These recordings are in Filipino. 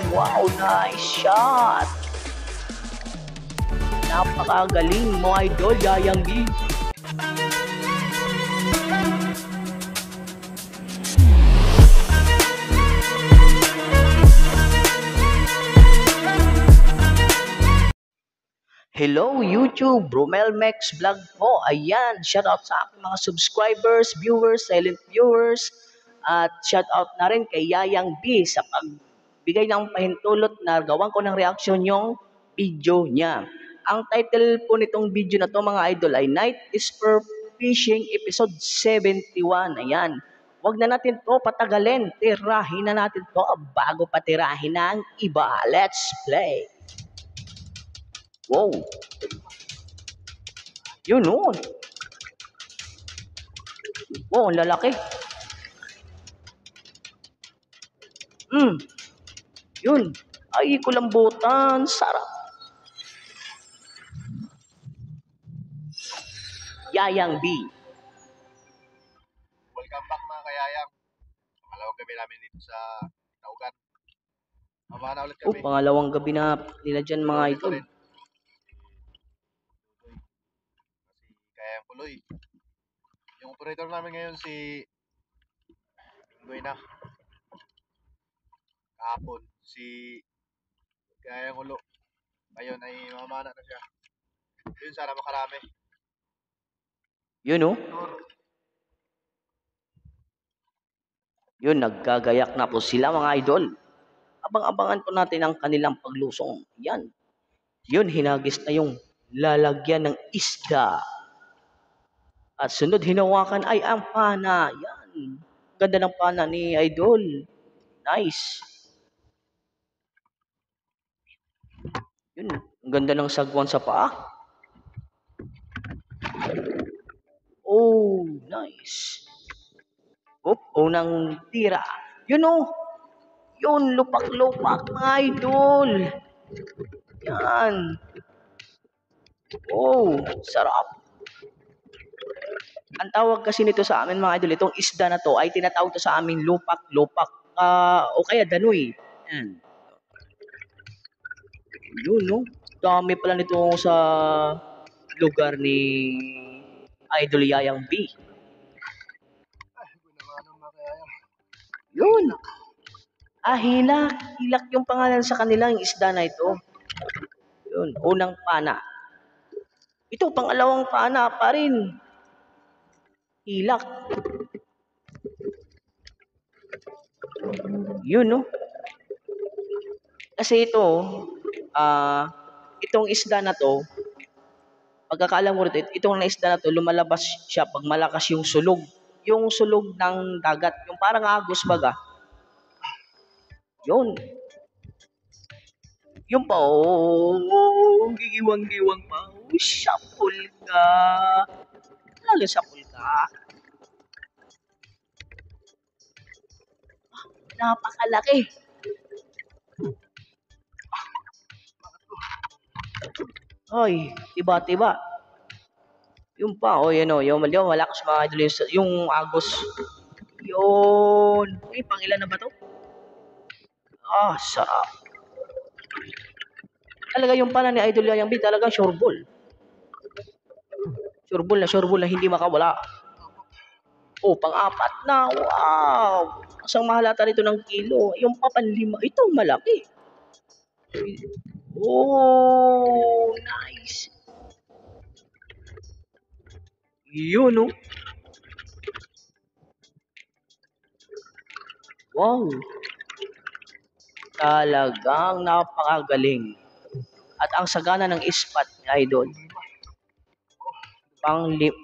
Wow, nice shot. Napakagaling mo, idol, Yayang B. Hello YouTube, Romel Mex Vlog po. Ayan, shoutout sa aking mga subscribers, viewers, silent viewers. At shoutout na rin kay Yayang B sa pagbigay ng pahintulot na gawan ko ng reaksyon yung video niya. Ang title po nitong video na to mga idol ay Night is for Fishing Episode 71. Ayan, wag na natin to patagalin. Tirahin na natin to bago patirahin ng iba. Let's play! Wow! Yun o. Wow, ang lalaki. Yun. Ay, kulambutan. Sarap. Yayang B. Welcome back mga kayayang. Pangalawang gabi namin dito sa Taugan. Mabaka na ulit kami. Pangalawang gabi na nila dyan mga idol. Kasi kayang puloy. Yung operator namin ngayon si Inggoy na. Kahapon si kayang ulo. Ngayon ay mamana na siya. Yun sana makarami. Yun o. Yun, naggagayak na po sila mga idol. Abang-abangan po natin ang kanilang paglusong. Yan. Yun, hinagis na yung lalagyan ng isda. At sunod hinawakan ay ang pana. Yan. Ganda ng pana ni idol. Nice. Yun. Ang ganda ng sagwan sa paa. Oh, nice. Unang tira. Yun o. Yun, lupak-lupak mga idol. Yan. Oh, sarap. Ang tawag kasi nito sa amin mga idol, itong isda na to ay tinatawag to sa amin lupak-lupak o kaya danoy. Yan. Yun, no? Dami pala nito sa lugar ni Idol Yayang B. Yun. Hilak. Hilak yung pangalan sa kanila, yung isda na ito. Yun, unang pana. Ito, pangalawang pana pa rin. Hilak. Yun, no? Kasi ito, itong isda na to, pagkakaalam ko rito, itong isda na to, lumalabas siya pag malakas yung sulog. Yung sulog ng dagat, yung parang agos baga. Yun. Yung pa, gigiwang-giwang pa. Sapul ka. Lalo sapul ka. Napakalaki. Ay, tiba-tiba. Yung pa, yan o, yung malakas mga idol, yung agos. Yun. Pangilan na ba to? Sarap. Talaga yung pana ni Idol Yayang B, talagang sureball. Sureball na hindi makawala. Pang-apat na. Wow. Asang mahalata nito ng kilo. Yung papanlima, ito malaki. Nice. Yun, no? Wow. Talagang napakagaling. At ang sagana ng ispat ni Idol.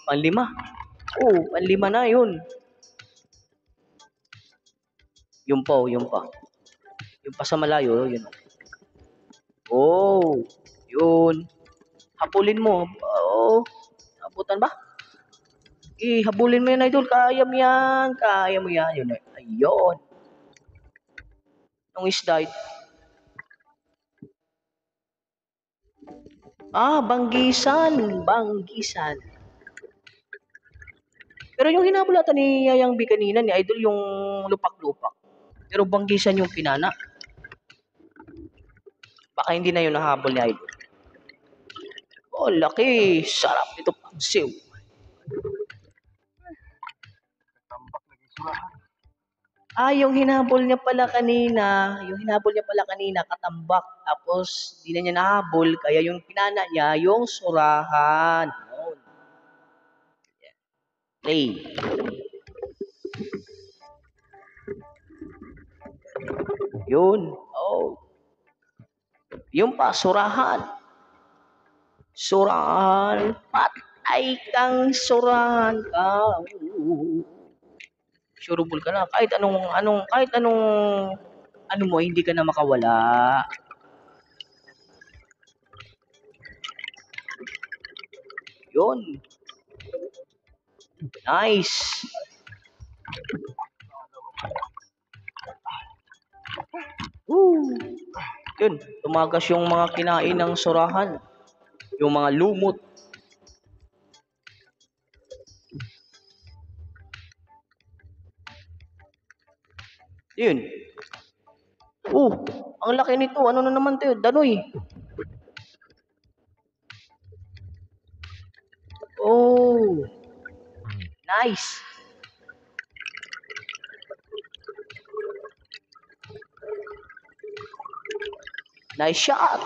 Panlima. Panlima na yun. Yung pa. Yung pa sa malayo, yun. Yun. Habulin mo. Abutan ba? Habulin mo yan, Idol. Kaya mo yan. Yun. Ayun. Yung isda. Banggisan. Pero yung hinabulatan ni Yayang B kanina, ni Idol, yung lupak-lupak. Pero banggisan yung pinana. Baka hindi na yun nahabol ni Idol. Oh, laki. Sarap nito pagsiw. Tambak naging surahan. Yung hinabol niya pala kanina, katambak. Tapos, di na niya nahabol, kaya yung pinana niya, yung surahan. Yun. Play. Yun. Oh. Yung pa, surahan. Surahan. Patay kang surahan ka. Surable ka na. Kahit anong ano mo, hindi ka na makawala. Yun. Nice. Woo. Yun, tumagas yung mga kinain ng surahan. Yung mga lumot. Yun. Ang laki nito. Ano na naman to? Danoy. Oh. Nice. Nice shot.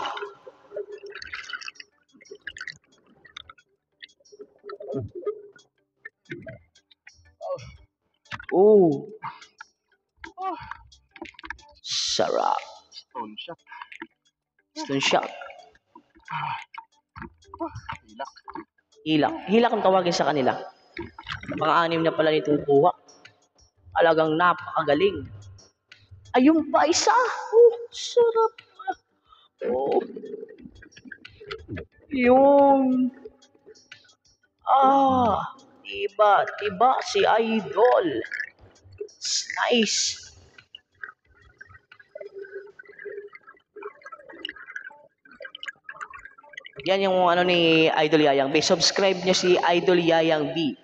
Oh. Sarap. Stone shot. Stone shot. Hilak. Hilak. Hilak ang tawagin sa kanila. Pang-anim na pala nitong kuha. Talagang napakagaling. Ayun pa isa. Oh, sarap. Oh. Yung. Diba si Idol. Nice. Yan yung ano ni Idol Yayang B. Subscribe niyo si Idol Yayang B.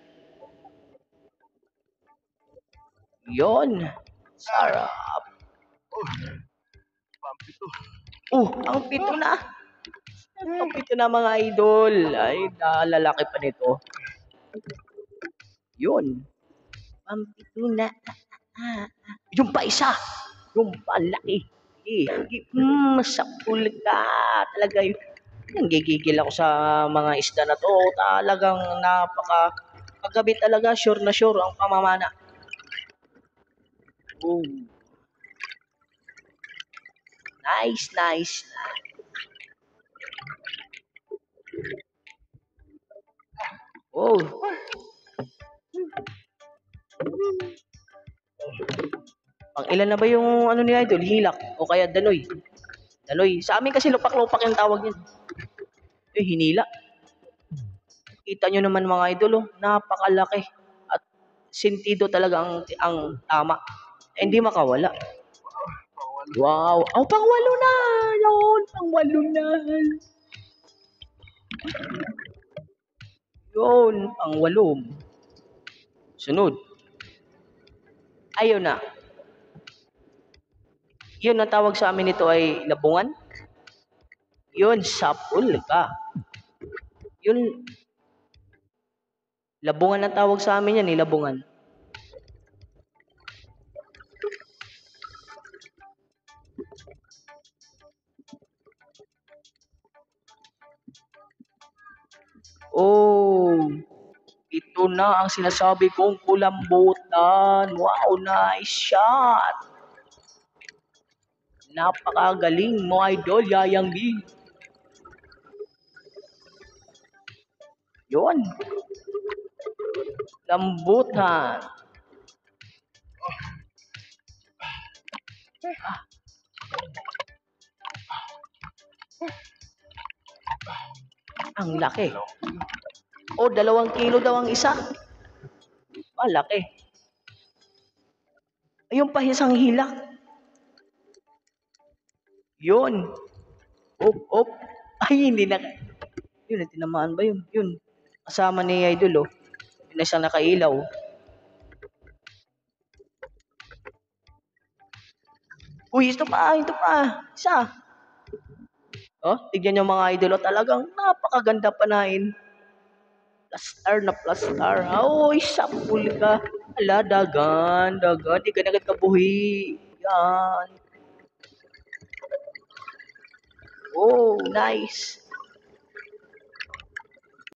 Yon. Sarap. Pampito. Ang pito na. Ang pito na mga idol. Ay, lalaki pa nito. Yun. Ang pito na. Yung pa isa. Yung pa laki. Masapul ka. Talaga yun. Nanggigigil ako sa mga isda na to. Talagang paggabi talaga, sure na sure ang pamamana. Oh. Nice. Oh. Pang ilan na ba yung ano ni Idol? Hilak o kaya daloy? Daloy. Sa amin kasi lupak-lupak yung tawag niyan. Hinila. Kita nyo naman mga idol, napakalaki. At sentido talaga ang tama. Hindi makawala. Wow. Pangwalo na. Yun, pangwalo na. Yun, pangwalo. Sunod. Ayun na. Yun, ang tawag sa amin nito ay labungan. Yun, sapul ka. Yun, labungan ang tawag sa amin yan, labungan. Oh, ito na ang sinasabi kong kulambutan. Wow, nice shot. Napakagaling mo, Idol Yayang B. Yun. Lambutan. Ang laki. 2 kilo daw ang isa. Laki. Ayun pa isang hilak. Yun. Op. Ay, hindi na. Yun, tinamaan ba yun? Yun. Kasama ni Idol, Yun na siyang nakailaw. Uy, ito pa. Isa. Oh, tignan nyo mga idolo, talagang napakaganda panain. Plus star. Oy, sapul ka. Ala, dagan, dagan. Di ka na agad kabuhi. Yan. Oh, nice.